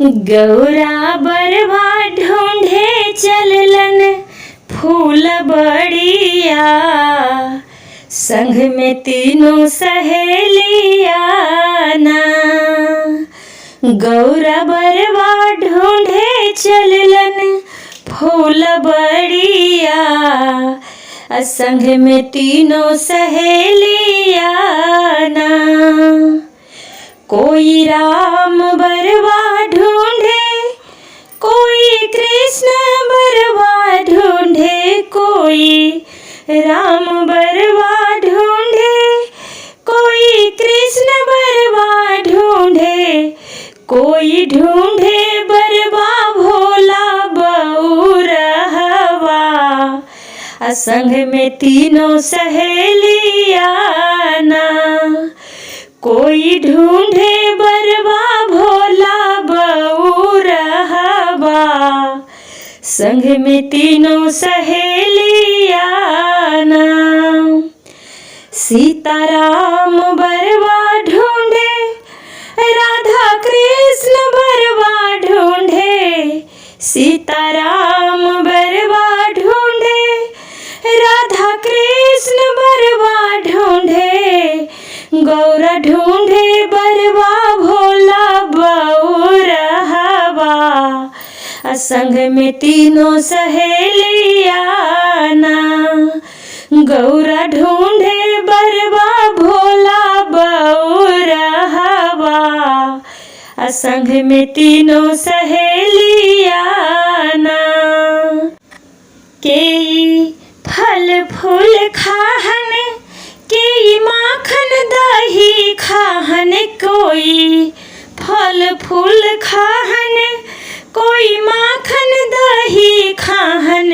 गौरा बरवा ढूंढे चललन फूल बड़िया, संग में तीनों सहेलिया ना। गौरा बरवा ढूंढे चललन फूल बड़िया, संग में तीनों सहेलिया ना। कोई राम बरवा ढूंढे, कोई कृष्ण बरवा ढूंढे, कोई राम बरवा ढूंढे, कोई कृष्ण बरवा ढूंढे, कोई ढूंढे बरवा भोला बउरहवा, संग में तीनों सहेलिया ना। कोई ढूंढे बरवा भोला बउरहवा, संग में तीनों सहेलिया ना। सीताराम बरवा ढूंढे, राधा कृष्ण बरवा ढूंढे, सीताराम बरवा ढूंढे, राधा कृष्ण बरवा ढूंढे, गौरा ढूंढे बरवा भोला बउरहवा, संग में तीनों सहेलिया ना। गौरा ढूंढे बरवा भोला बउरहवा, संग में तीनों सहेलिया ना। केई फल फूल खाहन, केई माखन दही खाहन, कोई फल फूल खाहन, कोई माखन दही खाहन,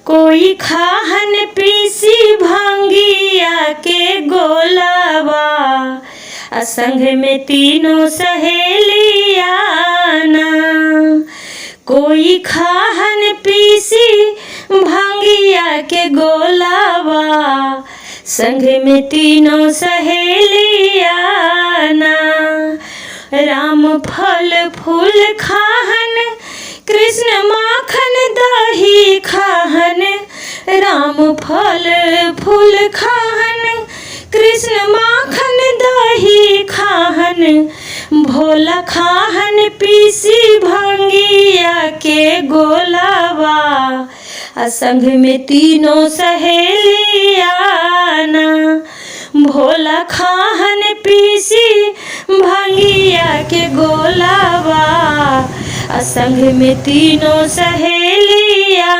कोई खाहन पीसी भांगिया के गोलावा, संग में तीनों सहेलिया ना। कोई खाहन पीसी भांगिया के गोलावा, संग में तीनों सहेलिया ना। राम फल फूल खाहन, कृष्ण माखन दही खाहन, राम फल फूल खाहन, कृष्ण माखन दही खाहन, भोला खाहन पीसी भांगिया के गोलावा, संग में तीनों सहेलिया ना। भोला खाहन पीसी भांगिया के गोलावा, संग में तीनों सहेलिया